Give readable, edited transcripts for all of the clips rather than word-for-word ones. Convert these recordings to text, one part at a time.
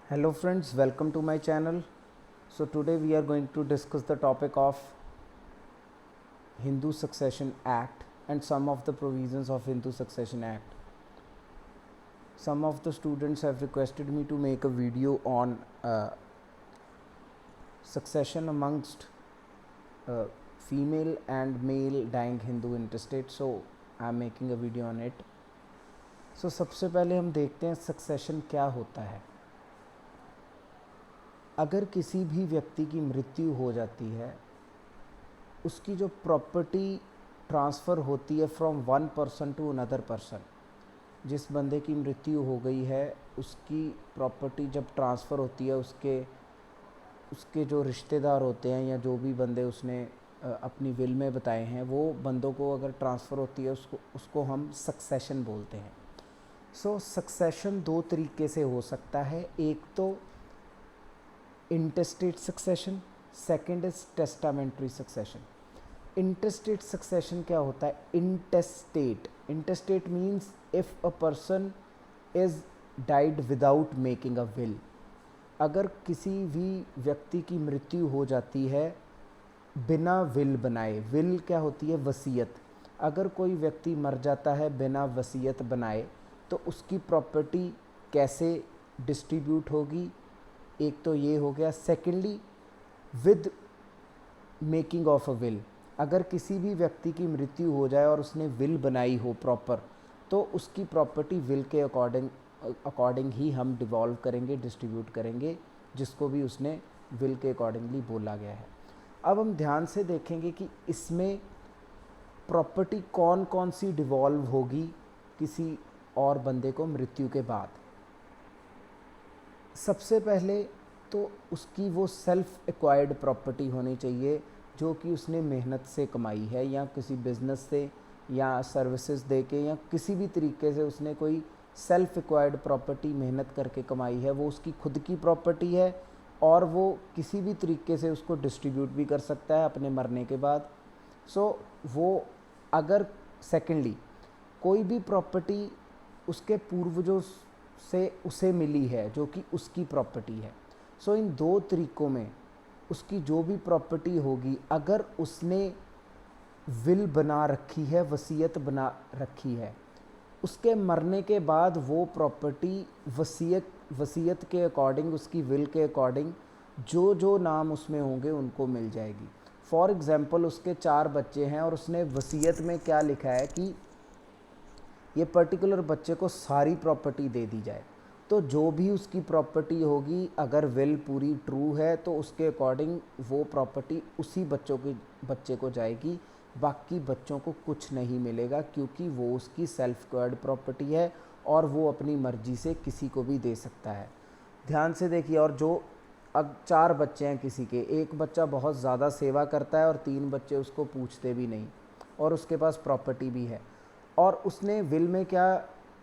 Hello friends, welcome to my channel. So today we are going to discuss the topic of Hindu Succession Act and some of the provisions of Hindu Succession Act. Some of the students have requested me to make a video on succession amongst female and male dying Hindu intestate, so I am making a video on it. So सबसे पहले हम देखते हैं succession क्या होता है। अगर किसी भी व्यक्ति की मृत्यु हो जाती है, उसकी जो प्रॉपर्टी ट्रांसफ़र होती है from one person to another person, जिस बंदे की मृत्यु हो गई है उसकी प्रॉपर्टी जब ट्रांसफ़र होती है उसके जो रिश्तेदार होते हैं या जो भी बंदे उसने अपनी विल में बताए हैं, वो बंदों को अगर ट्रांसफ़र होती है उसको हम सक्सेशन बोलते हैं। सो सक्सेशन दो तरीके से हो सकता है, एक तो intestate succession, second is testamentary succession. Intestate succession क्या होता है? Intestate means if a person is died without making a will. अगर किसी भी व्यक्ति की मृत्यु हो जाती है बिना विल बनाए, विल क्या होती है? वसीयत। अगर कोई व्यक्ति मर जाता है बिना वसीयत बनाए तो उसकी प्रॉपर्टी कैसे डिस्ट्रीब्यूट होगी? एक तो ये हो गया। Secondly, with making of a will, अगर किसी भी व्यक्ति की मृत्यु हो जाए और उसने विल बनाई हो प्रॉपर, तो उसकी प्रॉपर्टी विल के अकॉर्डिंग ही हम डिवॉल्व करेंगे, डिस्ट्रीब्यूट करेंगे, जिसको भी उसने विल के अकॉर्डिंगली बोला गया है। अब हम ध्यान से देखेंगे कि इसमें प्रॉपर्टी कौन कौन सी डिवॉल्व होगी किसी और बंदे को मृत्यु के बाद। सबसे पहले तो उसकी वो सेल्फ एक्वायर्ड प्रॉपर्टी होनी चाहिए जो कि उसने मेहनत से कमाई है, या किसी बिज़नेस से या सर्विसेज दे के या किसी भी तरीके से उसने कोई सेल्फ एक्वायर्ड प्रॉपर्टी मेहनत करके कमाई है, वो उसकी खुद की प्रॉपर्टी है और वो किसी भी तरीके से उसको डिस्ट्रीब्यूट भी कर सकता है अपने मरने के बाद। सो वो अगर सेकेंडली कोई भी प्रॉपर्टी उसके पूर्वजों से उसे मिली है जो कि उसकी प्रॉपर्टी है, सो इन दो तरीक़ों में उसकी जो भी प्रॉपर्टी होगी, अगर उसने विल बना रखी है, वसीयत बना रखी है, उसके मरने के बाद वो प्रॉपर्टी वसीयत के अकॉर्डिंग, उसकी विल के अकॉर्डिंग जो जो नाम उसमें होंगे उनको मिल जाएगी। फॉर एग्ज़ाम्पल, उसके 4 बच्चे हैं और उसने वसीयत में क्या लिखा है कि ये पर्टिकुलर बच्चे को सारी प्रॉपर्टी दे दी जाए, तो जो भी उसकी प्रॉपर्टी होगी, अगर विल पूरी ट्रू है तो उसके अकॉर्डिंग वो प्रॉपर्टी उसी बच्चे को जाएगी, बाकी बच्चों को कुछ नहीं मिलेगा, क्योंकि वो उसकी सेल्फ एक्वायर्ड प्रॉपर्टी है और वो अपनी मर्ज़ी से किसी को भी दे सकता है। ध्यान से देखिए, और जो अब 4 बच्चे हैं किसी के, एक बच्चा बहुत ज़्यादा सेवा करता है और 3 बच्चे उसको पूछते भी नहीं और उसके पास प्रॉपर्टी भी है, और उसने विल में क्या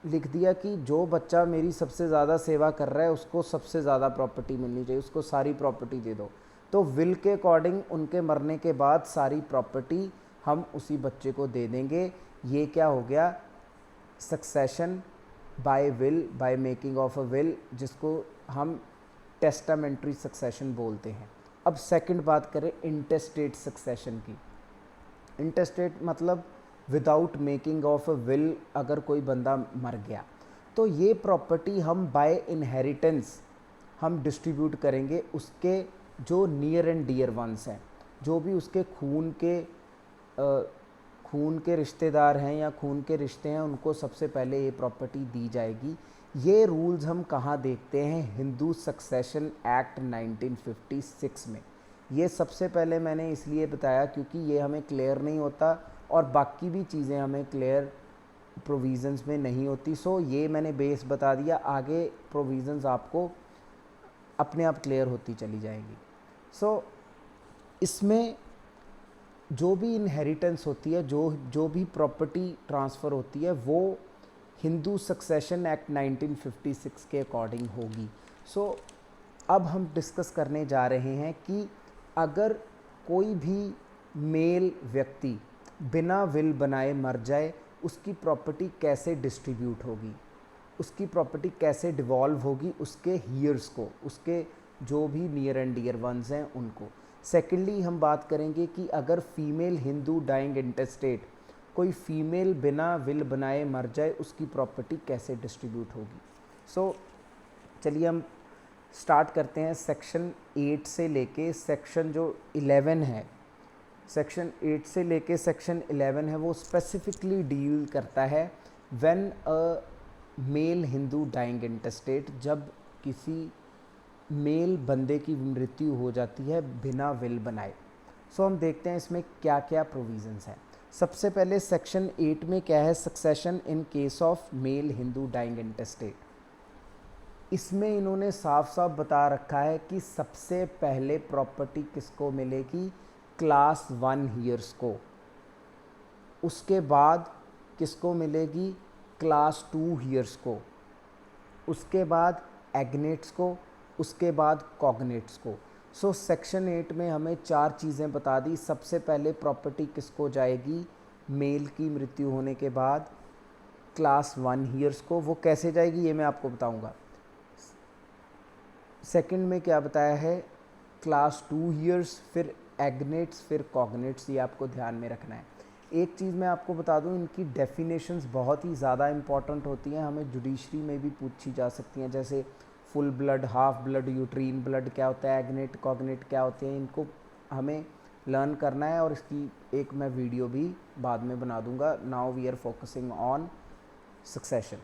लिख दिया कि जो बच्चा मेरी सबसे ज़्यादा सेवा कर रहा है उसको सबसे ज़्यादा प्रॉपर्टी मिलनी चाहिए, उसको सारी प्रॉपर्टी दे दो। तो विल के अकॉर्डिंग उनके मरने के बाद सारी प्रॉपर्टी हम उसी बच्चे को दे देंगे। ये क्या हो गया? Succession by will, by making of a will, जिसको हम टेस्टामेंट्री सक्सेशन बोलते हैं। अब सेकंड बात करें इंटेस्टेट सक्सेशन की। इंटेस्टेट मतलब without making of a will, अगर कोई बंदा मर गया तो ये प्रॉपर्टी हम बाय इनहेरिटेंस हम डिस्ट्रीब्यूट करेंगे उसके जो नियर एंड डियर वंस हैं, जो भी उसके खून के रिश्तेदार हैं या खून के रिश्ते हैं, उनको सबसे पहले ये प्रॉपर्टी दी जाएगी। ये रूल्स हम कहाँ देखते हैं? हिंदू सक्सेशन एक्ट 1956 में। ये सबसे पहले मैंने इसलिए बताया क्योंकि ये हमें क्लियर नहीं होता और बाकी भी चीज़ें हमें क्लियर प्रोविज़न्स में नहीं होती। सो ये मैंने बेस बता दिया, आगे प्रोविज़न्स आपको अपने आप क्लियर होती चली जाएगी। सो इसमें जो भी इनहेरिटेंस होती है, जो भी प्रॉपर्टी ट्रांसफ़र होती है, वो हिंदू सक्सेशन एक्ट 1956 के अकॉर्डिंग होगी। सो अब हम डिस्कस करने जा रहे हैं कि अगर कोई भी मेल व्यक्ति बिना विल बनाए मर जाए, उसकी प्रॉपर्टी कैसे डिस्ट्रीब्यूट होगी। उसकी प्रॉपर्टी कैसे डिवॉल्व होगी उसके हीयर्स को, उसके जो भी नियर एंड डियर वंस हैं उनको। सेकेंडली हम बात करेंगे कि अगर फीमेल हिंदू डाइंग इंटेस्टेट, कोई फीमेल बिना विल बनाए मर जाए, उसकी प्रॉपर्टी कैसे डिस्ट्रीब्यूट होगी। सो चलिए हम स्टार्ट करते हैं सेक्शन 8 से लेके सेक्शन जो 11 है। सेक्शन 8 से लेके सेक्शन 11 है वो स्पेसिफिकली डील करता है when a male Hindu dying intestate, जब किसी मेल बंदे की मृत्यु हो जाती है बिना विल बनाए। सो हम देखते हैं इसमें क्या क्या प्रोविजंस हैं। सबसे पहले सेक्शन 8 में क्या है, succession in case of male Hindu dying intestate. इसमें इन्होंने साफ साफ बता रखा है कि सबसे पहले प्रॉपर्टी किसको मिलेगी, क्लास 1 हीयर्स को, उसके बाद किसको मिलेगी, क्लास 2 हीयर्स को, उसके बाद एग्नेट्स को, उसके बाद कॉग्नेट्स को। सो सेक्शन 8 में हमें 4 चीज़ें बता दी। सबसे पहले प्रॉपर्टी किसको जाएगी, मेल की मृत्यु होने के बाद क्लास 1 हीयर्स को। वो कैसे जाएगी ये मैं आपको बताऊंगा। सेकंड में क्या बताया है, क्लास 2 हीयर्स, फिर एग्नेट्स, फिर कॉग्नेट्स, ये आपको ध्यान में रखना है। एक चीज़ मैं आपको बता दूं, इनकी डेफिनेशंस बहुत ही ज़्यादा इंपॉर्टेंट होती हैं, हमें जुडिशरी में भी पूछी जा सकती हैं। जैसे full blood, half blood, uterine blood क्या होता है, एग्नेट कॉग्नेट क्या होते हैं, इनको हमें लर्न करना है और इसकी एक मैं वीडियो भी बाद में बना दूंगा। Now we are focusing on succession.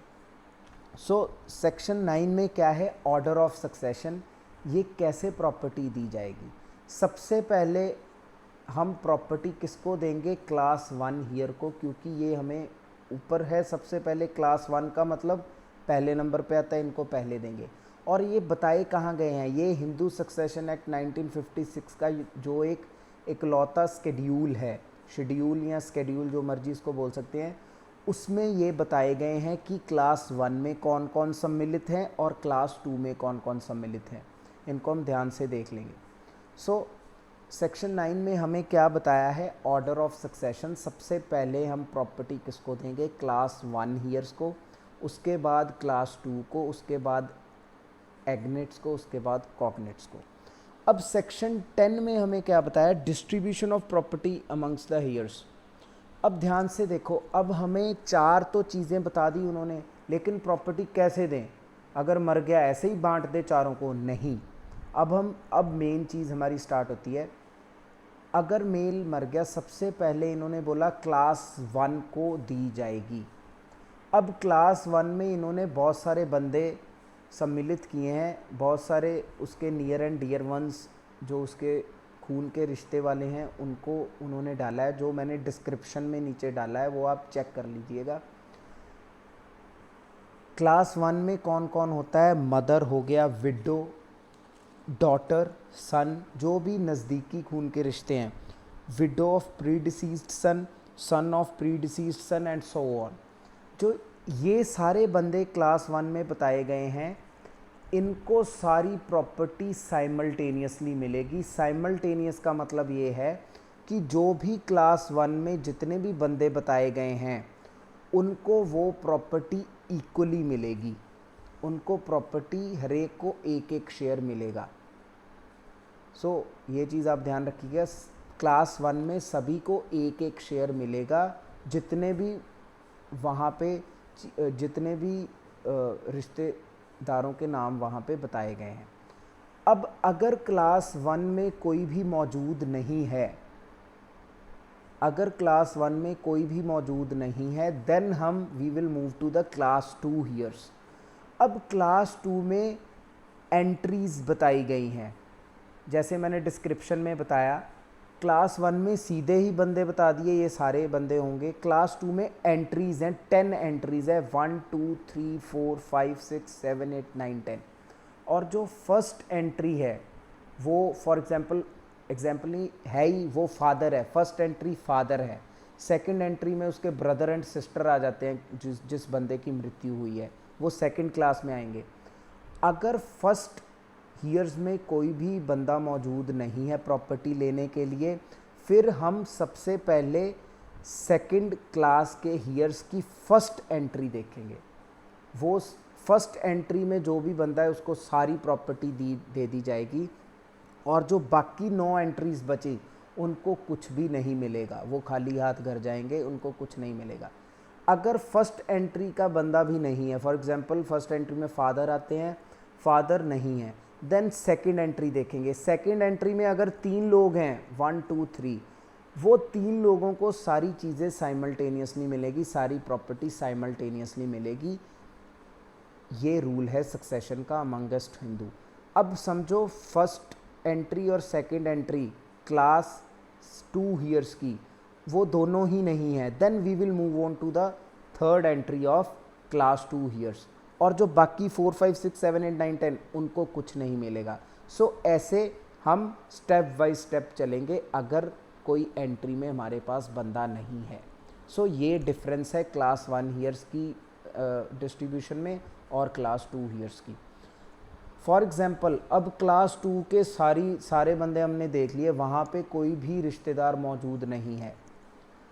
So section 9 में क्या है, ऑर्डर ऑफ सक्सेशन, ये कैसे प्रॉपर्टी दी जाएगी। सबसे पहले हम प्रॉपर्टी किसको देंगे, क्लास 1 हीयर को, क्योंकि ये हमें ऊपर है। सबसे पहले क्लास 1 का मतलब पहले नंबर पे आता है, इनको पहले देंगे। और ये बताए कहाँ गए हैं, ये हिंदू सक्सेशन एक्ट 1956 का जो एक इकलौता स्केड्यूल है, शेड्यूल या स्केड्यूल जो मर्जी इसको बोल सकते हैं, उसमें ये बताए गए हैं कि क्लास 1 में कौन कौन सम्मिलित हैं और क्लास 2 में कौन कौन सम्मिलित हैं। इनको हम ध्यान से देख लेंगे। सो सेक्शन 9 में हमें क्या बताया है, ऑर्डर ऑफ सक्सेशन। सबसे पहले हम प्रॉपर्टी किसको देंगे, क्लास 1 हीयर्स को, उसके बाद क्लास 2 को, उसके बाद एग्नेट्स को, उसके बाद कॉग्नेट्स को। अब सेक्शन 10 में हमें क्या बताया, distribution of property amongst the here's. अब ध्यान से देखो, अब हमें 4 तो चीज़ें बता दी उन्होंने, लेकिन प्रॉपर्टी कैसे दें, अगर मर गया ऐसे ही बांट दे चारों को, नहीं। अब मेन चीज़ हमारी स्टार्ट होती है। अगर मेल मर गया, सबसे पहले इन्होंने बोला क्लास 1 को दी जाएगी। अब क्लास 1 में इन्होंने बहुत सारे बंदे सम्मिलित किए हैं, बहुत सारे उसके नियर एंड डियर वंस जो उसके खून के रिश्ते वाले हैं उनको उन्होंने डाला है, जो मैंने डिस्क्रिप्शन में नीचे डाला है वो आप चेक कर लीजिएगा। क्लास 1 में कौन कौन होता है, मदर हो गया, विडो, डॉटर, सन, जो भी नज़दीकी खून के रिश्ते हैं, widow of predeceased son, son of predeceased son and so on. जो ये सारे बंदे क्लास 1 में बताए गए हैं, इनको सारी प्रॉपर्टी साइमल्टेनियसली मिलेगी। साइमल्टेनियस का मतलब ये है कि जो भी क्लास 1 में जितने भी बंदे बताए गए हैं उनको वो प्रॉपर्टी इक्वली मिलेगी, उनको प्रॉपर्टी हर एक को एक एक शेयर मिलेगा। सो ये चीज़ आप ध्यान रखिएगा, क्लास 1 में सभी को एक एक शेयर मिलेगा, जितने भी वहाँ पे जितने भी रिश्तेदारों के नाम वहाँ पे बताए गए हैं। अब अगर क्लास 1 में कोई भी मौजूद नहीं है, अगर क्लास 1 में कोई भी मौजूद नहीं है, then we will move to the class 2 heirs. अब क्लास 2 में एंट्रीज बताई गई हैं, जैसे मैंने डिस्क्रिप्शन में बताया। क्लास 1 में सीधे ही बंदे बता दिए, ये सारे बंदे होंगे। क्लास 2 में एंट्रीज़ हैं, 10 एंट्रीज़ है, 1 2 3 4 5 6 7 8 9 10। और जो फर्स्ट एंट्री है वो फॉर एग्जाम्पल है ही, वो फादर है, फर्स्ट एंट्री फादर है। सेकंड एंट्री में उसके ब्रदर एंड सिस्टर आ जाते हैं, जिस बंदे की मृत्यु हुई है वो सेकंड क्लास में आएंगे। अगर फर्स्ट हीयर्स में कोई भी बंदा मौजूद नहीं है प्रॉपर्टी लेने के लिए, फिर हम सबसे पहले सेकंड क्लास के हीयर्स की फर्स्ट एंट्री देखेंगे। वो फर्स्ट एंट्री में जो भी बंदा है उसको सारी प्रॉपर्टी दे दी जाएगी, और जो बाकी 9 एंट्रीज बची उनको कुछ भी नहीं मिलेगा, वो खाली हाथ घर जाएंगे, उनको कुछ नहीं मिलेगा। अगर फर्स्ट एंट्री का बंदा भी नहीं है, फॉर एग्जांपल फर्स्ट एंट्री में फादर आते हैं, फादर नहीं है, देन सेकंड एंट्री देखेंगे। सेकंड एंट्री में अगर 3 लोग हैं, 1 2 3, वो 3 लोगों को सारी चीज़ें साइमल्टेनियसली मिलेगी, सारी प्रॉपर्टी साइमल्टेनियसली मिलेगी। ये रूल है सक्सेशन का अमंगेस्ट हिंदू। अब समझो फर्स्ट एंट्री और सेकंड एंट्री क्लास 2 ईयर्स की वो दोनों ही नहीं है, then we will move on to the third entry of class 2 heirs, और जो बाकी 4 5 6 7 8 9 10 उनको कुछ नहीं मिलेगा। सो ऐसे हम स्टेप बाय स्टेप चलेंगे अगर कोई एंट्री में हमारे पास बंदा नहीं है। सो ये डिफरेंस है क्लास 1 ईयर्स की डिस्ट्रीब्यूशन में और क्लास 2 ईयर्स की। फॉर एग्ज़ाम्पल अब क्लास 2 के सारे बंदे हमने देख लिए, वहाँ पे कोई भी रिश्तेदार मौजूद नहीं है।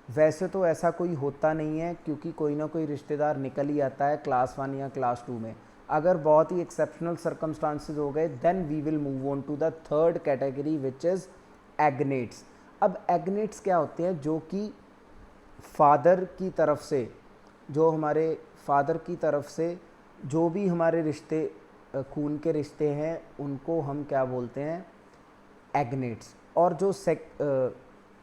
वैसे तो ऐसा कोई होता नहीं है, क्योंकि कोई ना कोई रिश्तेदार निकल ही आता है क्लास 1 या क्लास 2 में। अगर बहुत ही एक्सेप्शनल सर्कमस्टांसेस हो गए, then we will move on to the third category which is agnates. अब एग्नेट्स क्या होते हैं? जो कि फादर की तरफ से, जो हमारे फादर की तरफ से जो भी हमारे रिश्ते खून के रिश्ते हैं उनको हम क्या बोलते हैं? एग्नेट्स। और जो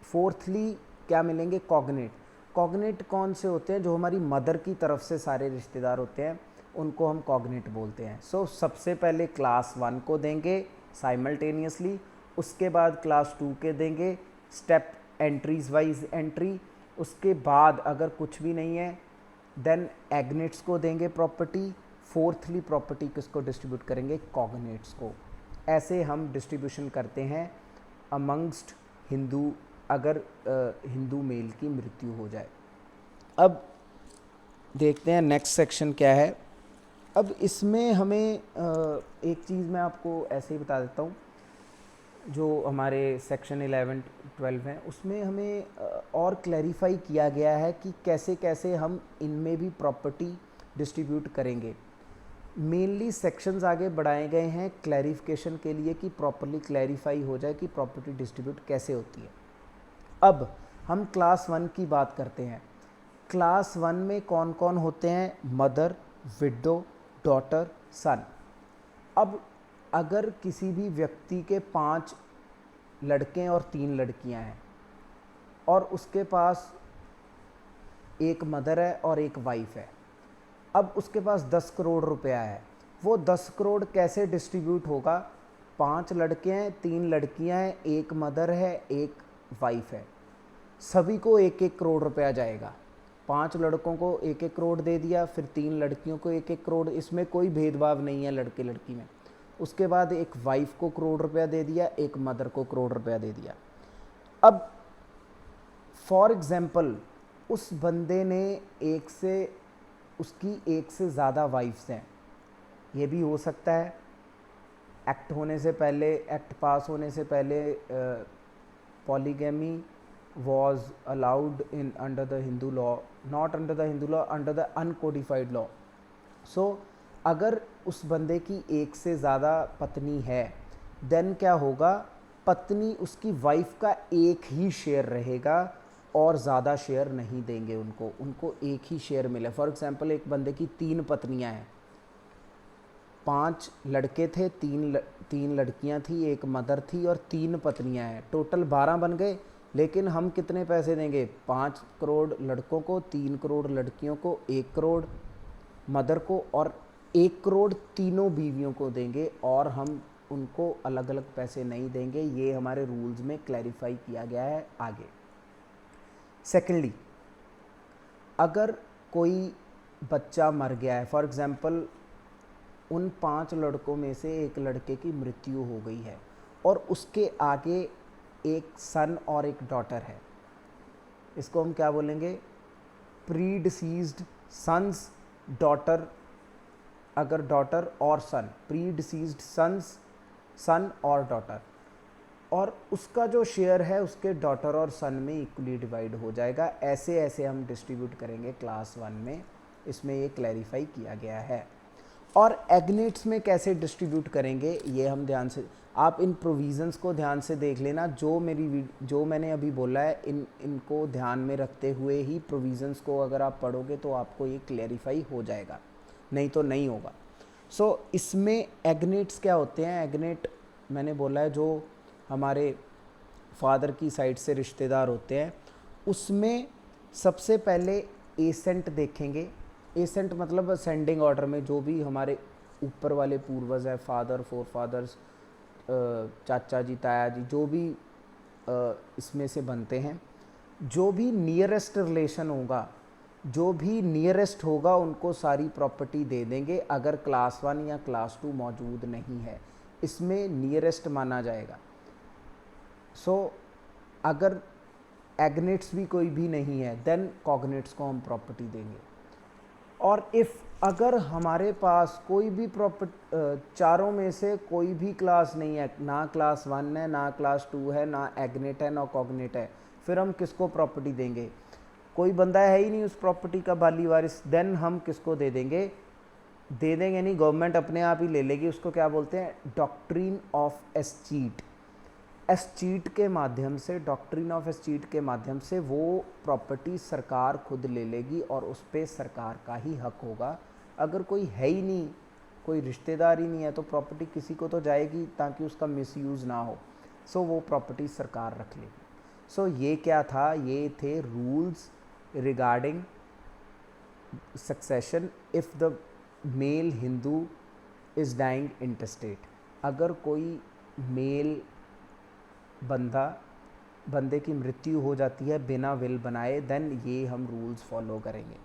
फोर्थली क्या मिलेंगे? कॉग्नेट। कॉग्नेट कौन से होते हैं? जो हमारी मदर की तरफ से सारे रिश्तेदार होते हैं उनको हम कॉग्नेट बोलते हैं। सो सबसे पहले क्लास 1 को देंगे साइमल्टेनियसली, उसके बाद क्लास 2 के देंगे स्टेप एंट्रीज वाइज एंट्री, उसके बाद अगर कुछ भी नहीं है देन एग्नेट्स को देंगे प्रॉपर्टी, फोर्थली प्रॉपर्टी किसको डिस्ट्रीब्यूट करेंगे? कॉग्नेट्स को। ऐसे हम डिस्ट्रीब्यूशन करते हैं अमंगस्ट हिंदू, अगर हिंदू मेल की मृत्यु हो जाए। अब देखते हैं नेक्स्ट सेक्शन क्या है। अब इसमें हमें एक चीज़ मैं आपको ऐसे ही बता देता हूँ, जो हमारे सेक्शन 11 12 हैं उसमें हमें और क्लैरिफाई किया गया है कि कैसे कैसे हम इनमें भी प्रॉपर्टी डिस्ट्रीब्यूट करेंगे। मेनली सेक्शंस आगे बढ़ाए गए हैं क्लैरिफिकेशन के लिए कि प्रॉपर्ली क्लैरिफाई हो जाए कि प्रॉपर्टी डिस्ट्रीब्यूट कैसे होती है। अब हम क्लास 1 की बात करते हैं। क्लास 1 में कौन कौन होते हैं? मदर, विडो, डॉटर, सन। अब अगर किसी भी व्यक्ति के 5 लड़के और 3 लड़कियां हैं और उसके पास एक मदर है और एक वाइफ है, अब उसके पास 10 करोड़ रुपया है, वो 10 करोड़ कैसे डिस्ट्रीब्यूट होगा? 5 लड़के हैं, 3 लड़कियां हैं, एक मदर है, एक वाइफ है, सभी को 1-1 करोड़ रुपया जाएगा। 5 लड़कों को 1-1 करोड़ दे दिया, फिर 3 लड़कियों को 1-1 करोड़, इसमें कोई भेदभाव नहीं है लड़के लड़की में। उसके बाद एक वाइफ को करोड़ रुपया दे दिया, एक मदर को करोड़ रुपया दे दिया। अब फॉर एग्जाम्पल उस बंदे ने उसकी एक से ज़्यादा वाइफ्स हैं, ये भी हो सकता है। एक्ट पास होने से पहले polygamy was allowed in under the Hindu law, not under the Hindu law, under the uncodified law. So अगर उस बंदे की एक से ज़्यादा पत्नी है, देन क्या होगा? पत्नी उसकी वाइफ का एक ही शेयर रहेगा और ज़्यादा शेयर नहीं देंगे उनको एक ही शेयर मिले। फॉर एग्जांपल एक बंदे की 3 पत्नियां हैं, 5 लड़के थे, 3 लड़कियां थी, एक मदर थी और 3 पत्नियां हैं, टोटल 12 बन गए। लेकिन हम कितने पैसे देंगे? 5 करोड़ लड़कों को, 3 करोड़ लड़कियों को, 1 करोड़ मदर को और 1 करोड़ तीनों बीवियों को देंगे, और हम उनको अलग अलग पैसे नहीं देंगे। ये हमारे रूल्स में क्लैरिफाई किया गया है आगे। सेकेंडली, अगर कोई बच्चा मर गया है, फॉर एग्जांपल उन 5 लड़कों में से एक लड़के की मृत्यु हो गई है और उसके आगे एक सन और एक डॉटर है, इसको हम क्या बोलेंगे? प्रीडिसीज्ड सन्स डॉटर। अगर डॉटर और सन, प्रीडिसीज्ड सन्स, सन और डॉटर, और उसका जो शेयर है उसके डॉटर और सन में इक्वली डिवाइड हो जाएगा। ऐसे ऐसे हम डिस्ट्रीब्यूट करेंगे क्लास 1 में इसमें ये क्लैरिफाई किया गया है। और एग्नेट्स में कैसे डिस्ट्रीब्यूट करेंगे ये हम ध्यान से, आप इन प्रोविज़न्स को ध्यान से देख लेना, जो मैंने अभी बोला है इनको ध्यान में रखते हुए ही प्रोविज़न्स को अगर आप पढ़ोगे तो आपको ये क्लैरिफाई हो जाएगा, नहीं तो नहीं होगा। इसमें एग्नेट्स क्या होते हैं? एग्नेट मैंने बोला है जो हमारे फादर की साइड से रिश्तेदार होते हैं, उसमें सबसे पहले एसेंट देखेंगे। एसेंट मतलब असेंडिंग ऑर्डर में जो भी हमारे ऊपर वाले पूर्वज हैं, फादर, फोर फादर्स, चाचा जी, ताया जी, जो भी इसमें से बनते हैं, जो भी नियरेस्ट रिलेशन होगा, जो भी नियरेस्ट होगा उनको सारी प्रॉपर्टी दे देंगे अगर क्लास 1 या क्लास 2 मौजूद नहीं है, इसमें नियरेस्ट माना जाएगा। अगर एग्नेट्स भी कोई भी नहीं है देन कॉग्नेट्स को हम प्रॉपर्टी देंगे। और इफ़ अगर हमारे पास कोई भी चारों में से कोई भी क्लास नहीं है, ना क्लास 1 है, ना क्लास 2 है, ना एग्नेट है, ना कॉग्नेट है, फिर हम किसको प्रॉपर्टी देंगे? कोई बंदा है ही नहीं उस प्रॉपर्टी का बाली वारिस, देन हम किसको दे देंगे? दे देंगे नहीं, गवर्नमेंट अपने आप ही ले लेगी। उसको क्या बोलते हैं? Doctrine of escheat. एस्चीट के माध्यम से, डॉक्ट्रिन ऑफ एस्चीट के माध्यम से वो प्रॉपर्टी सरकार खुद ले लेगी और उस पर सरकार का ही हक होगा। अगर कोई है ही नहीं, कोई रिश्तेदार ही नहीं है, तो प्रॉपर्टी किसी को तो जाएगी ताकि उसका मिसयूज़ ना हो। वो प्रॉपर्टी सरकार रख लेगी। ये क्या था? ये थे rules regarding succession if the male Hindu is dying intestate. अगर कोई मेल बंदे की मृत्यु हो जाती है बिना विल बनाए, देन ये हम रूल्स फॉलो करेंगे।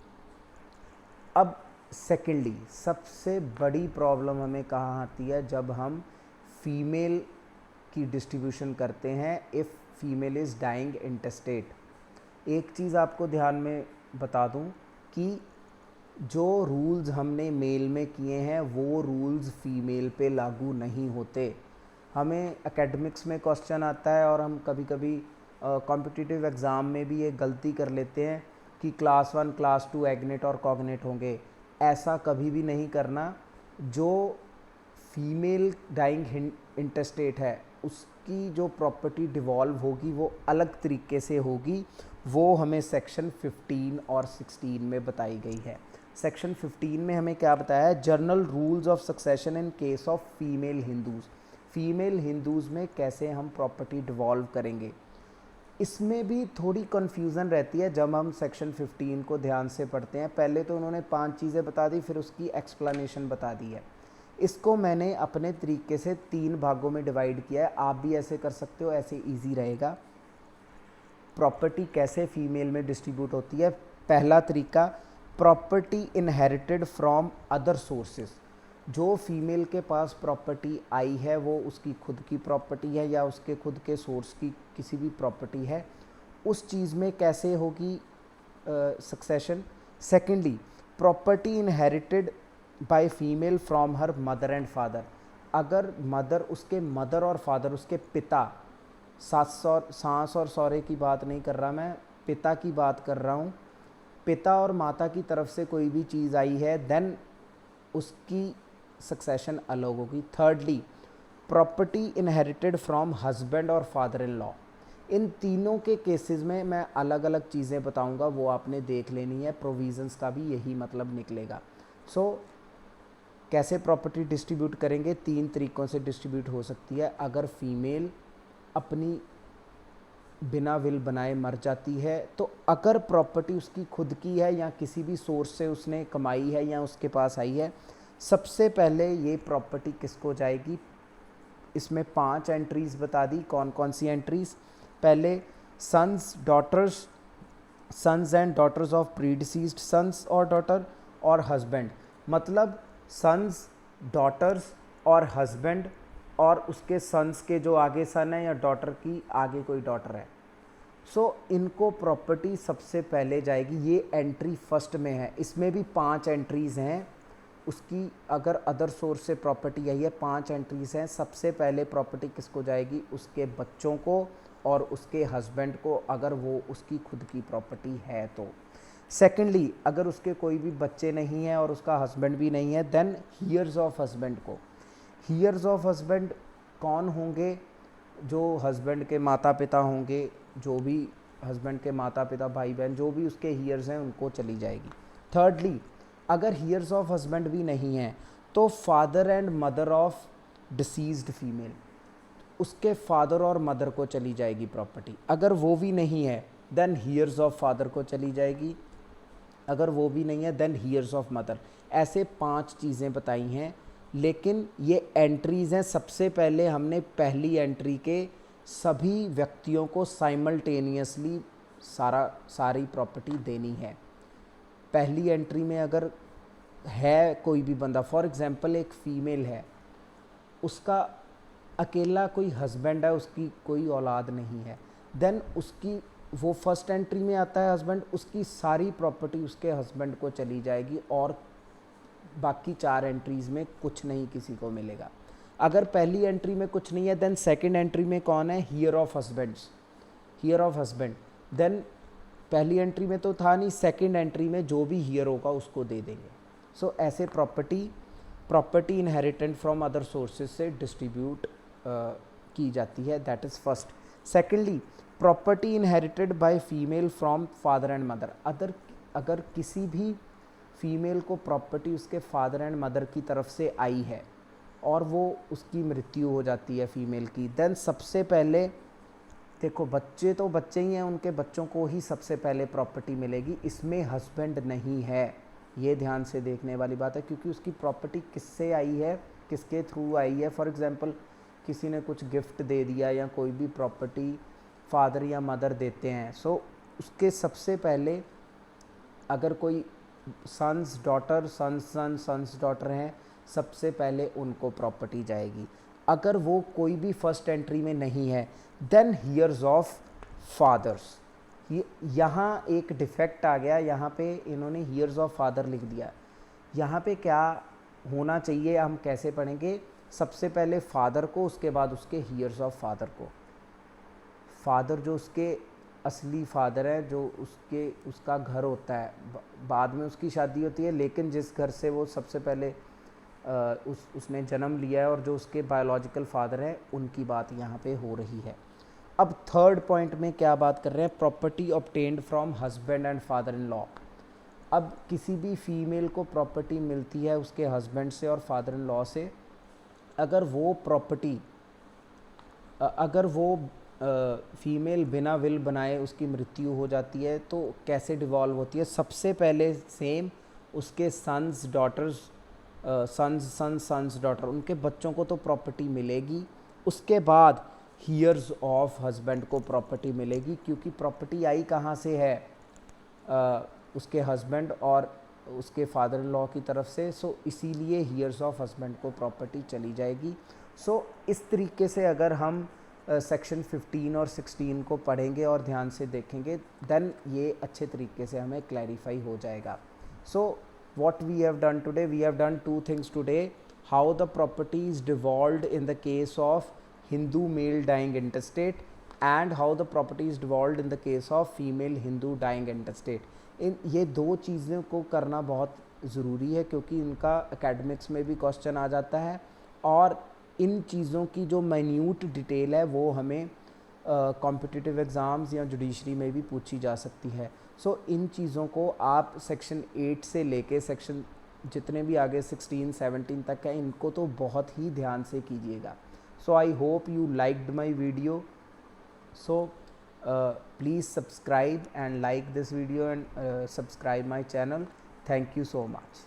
अब सेकेंडली सबसे बड़ी प्रॉब्लम हमें कहाँ आती है? जब हम फीमेल की डिस्ट्रीब्यूशन करते हैं, if female is dying intestate. एक चीज़ आपको ध्यान में बता दूं कि जो रूल्स हमने मेल में किए हैं वो रूल्स फीमेल पे लागू नहीं होते। हमें एकेडमिक्स में क्वेश्चन आता है और हम कभी कभी कॉम्पिटिटिव एग्ज़ाम में भी ये गलती कर लेते हैं कि क्लास 1 क्लास 2 एग्नेट और कॉग्नेट होंगे। ऐसा कभी भी नहीं करना। जो फीमेल डाइंग इंटरस्टेट है उसकी जो प्रॉपर्टी डिवॉल्व होगी वो अलग तरीके से होगी, वो हमें सेक्शन 15 और 16 में बताई गई है। सेक्शन 15 में हमें क्या बताया है? General rules of succession in case of female Hindus. Female Hindus में कैसे हम प्रॉपर्टी डिवॉल्व करेंगे, इसमें भी थोड़ी कन्फ्यूज़न रहती है जब हम सेक्शन 15 को ध्यान से पढ़ते हैं। पहले तो उन्होंने 5 चीज़ें बता दी, फिर उसकी एक्सप्लेनेशन बता दी है। इसको मैंने अपने तरीके से 3 भागों में डिवाइड किया है। आप भी ऐसे कर सकते हो, ऐसे इजी रहेगा। प्रॉपर्टी कैसे फीमेल में डिस्ट्रीब्यूट होती है? पहला तरीका, property inherited from other sources. जो फीमेल के पास प्रॉपर्टी आई है वो उसकी खुद की प्रॉपर्टी है या उसके खुद के सोर्स की किसी भी प्रॉपर्टी है, उस चीज़ में कैसे होगी succession. Secondly, property inherited by female from her mother and father. अगर मदर, उसके मदर और फादर, उसके पिता, सास और सौरे की बात नहीं कर रहा मैं, पिता की बात कर रहा हूँ, पिता और माता की तरफ से कोई भी चीज़ आई है देन उसकी सक्सेशन अलग होगी। Thirdly, property inherited from husband और फादर इन लॉ। इन तीनों के केसेस में मैं अलग अलग चीज़ें बताऊंगा, वो आपने देख लेनी है। प्रोविज़न्स का भी यही मतलब निकलेगा। कैसे प्रॉपर्टी डिस्ट्रीब्यूट करेंगे? 3 तरीक़ों से डिस्ट्रीब्यूट हो सकती है। अगर फीमेल अपनी बिना विल बनाए मर जाती है, तो अगर प्रॉपर्टी उसकी खुद की है या किसी भी सोर्स से उसने कमाई है या उसके पास आई है, सबसे पहले ये प्रॉपर्टी किसको जाएगी? इसमें 5 एंट्रीज़ बता दी। कौन कौन सी एंट्रीज़? पहले, sons and daughters of predeceased sons और डॉटर और हस्बैंड। मतलब सन्स, डॉटर्स और हस्बैंड और उसके सन्स के जो आगे सन है या डॉटर की आगे कोई डॉटर है, इनको प्रॉपर्टी सबसे पहले जाएगी। ये एंट्री फर्स्ट में है। इसमें भी 5 एंट्रीज़ हैं। उसकी अगर अदर सोर्स से प्रॉपर्टी आई है, 5 एंट्रीज़ हैं। सबसे पहले प्रॉपर्टी किसको जाएगी? उसके बच्चों को और उसके हस्बैंड को, अगर वो उसकी खुद की प्रॉपर्टी है तो। सेकेंडली, अगर उसके कोई भी बच्चे नहीं हैं और उसका हस्बैंड भी नहीं है, देन हीयर्स ऑफ हस्बैंड को, हीयर्स ऑफ हस्बैंड कौन होंगे? जो हस्बैंड के माता पिता होंगे, जो भी हस्बैंड के माता पिता, भाई बहन, जो भी उसके हीयर्स हैं उनको चली जाएगी। थर्डली, अगर हीयर्स ऑफ हस्बैंड भी नहीं हैं तो father and mother of deceased female, उसके फादर और मदर को चली जाएगी प्रॉपर्टी। अगर वो भी नहीं है देन हीयर्स ऑफ फादर को चली जाएगी, अगर वो भी नहीं है देन हीयर्स ऑफ मदर। ऐसे 5 चीज़ें बताई हैं, लेकिन ये एंट्रीज़ हैं। सबसे पहले हमने पहली एंट्री के सभी व्यक्तियों को साइमल्टेनियसली सारी प्रॉपर्टी देनी है। पहली एंट्री में अगर है कोई भी बंदा, फॉर एग्जांपल एक फ़ीमेल है, उसका अकेला कोई हस्बैंड है, उसकी कोई औलाद नहीं है, देन उसकी वो फर्स्ट एंट्री में आता है हस्बैंड, उसकी सारी प्रॉपर्टी उसके हस्बैंड को चली जाएगी और बाकी 4 एंट्रीज़ में कुछ नहीं किसी को मिलेगा। अगर पहली एंट्री में कुछ नहीं है देन सेकंड एंट्री में कौन है? Heir of husbands, heir of husband. Then पहली एंट्री में तो था नहीं, सेकंड एंट्री में जो भी हीयर होगा उसको दे देंगे। सो ऐसे property inherited from other sources से डिस्ट्रीब्यूट की जाती है, that is first. Secondly, property inherited by female from father and mother. अगर किसी भी फीमेल को प्रॉपर्टी उसके फादर एंड मदर की तरफ से आई है और वो उसकी मृत्यु हो जाती है फीमेल की, देन सबसे पहले देखो, बच्चे तो बच्चे ही हैं, उनके बच्चों को ही सबसे पहले प्रॉपर्टी मिलेगी, इसमें हस्बैंड नहीं है। ये ध्यान से देखने वाली बात है, क्योंकि उसकी प्रॉपर्टी किससे आई है, किसके थ्रू आई है। फॉर एग्जांपल किसी ने कुछ गिफ्ट दे दिया या कोई भी प्रॉपर्टी फादर या मदर देते हैं, सो उसके सबसे पहले अगर कोई सन्स डॉटर, सन्स डॉटर हैं, सबसे पहले उनको प्रॉपर्टी जाएगी। अगर वो कोई भी फर्स्ट एंट्री में नहीं है देन हीयर्स ऑफ फादर्स। यहाँ एक डिफेक्ट आ गया, यहाँ पे इन्होंने हीयर्स ऑफ फादर लिख दिया। यहाँ पे क्या होना चाहिए, हम कैसे पढ़ेंगे? सबसे पहले फादर को, उसके बाद उसके हीयर्स ऑफ फादर को। फादर जो उसके असली फादर है, जो उसका घर होता है, बाद में उसकी शादी होती है, लेकिन जिस घर से वो सबसे पहले उसने जन्म लिया है और जो उसके बायोलॉजिकल फादर हैं, उनकी बात यहाँ पे हो रही है। अब थर्ड पॉइंट में क्या बात कर रहे हैं? Property obtained from husband and father in law. अब किसी भी फीमेल को प्रॉपर्टी मिलती है उसके हस्बैंड से और फादर इन लॉ से। अगर वो प्रॉपर्टी, अगर वो फीमेल बिना विल बनाए उसकी मृत्यु हो जाती है तो कैसे डिवॉल्व होती है? सबसे पहले सेम उसके सन्स डॉटर्स, सन्स डॉटर, उनके बच्चों को तो प्रॉपर्टी मिलेगी। उसके बाद हीयर्स ऑफ हस्बैंड को प्रॉपर्टी मिलेगी, क्योंकि प्रॉपर्टी आई कहाँ से है? उसके हस्बैंड और उसके फादर इन लॉ की तरफ से। सो इसीलिए हीयर्स ऑफ हस्बैंड को प्रॉपर्टी चली जाएगी। सो इस तरीके से अगर हम सेक्शन 15 और 16 को पढ़ेंगे और ध्यान से देखेंगे, देन ये अच्छे तरीके से हमें क्लैरिफाई हो जाएगा। सो what we have done today, we have done 2 things today: how the property is devolved in the case of Hindu male dying intestate, and how the property is devolved in the case of female Hindu dying intestate. इन ये 2 चीज़ों को करना बहुत ज़रूरी है, क्योंकि इनका academics में भी क्वेश्चन आ जाता है और इन चीज़ों की जो माइन्यूट डिटेल है वो हमें कॉम्पिटिटिव एग्ज़ाम्स या जुडिशरी में भी पूछी जा सकती है। सो इन चीज़ों को आप सेक्शन 8 से लेके सेक्शन जितने भी आगे 16, 17 तक है, इनको तो बहुत ही ध्यान से कीजिएगा। So I hope you liked my video. So please subscribe and like this video and subscribe my channel. Thank you so much.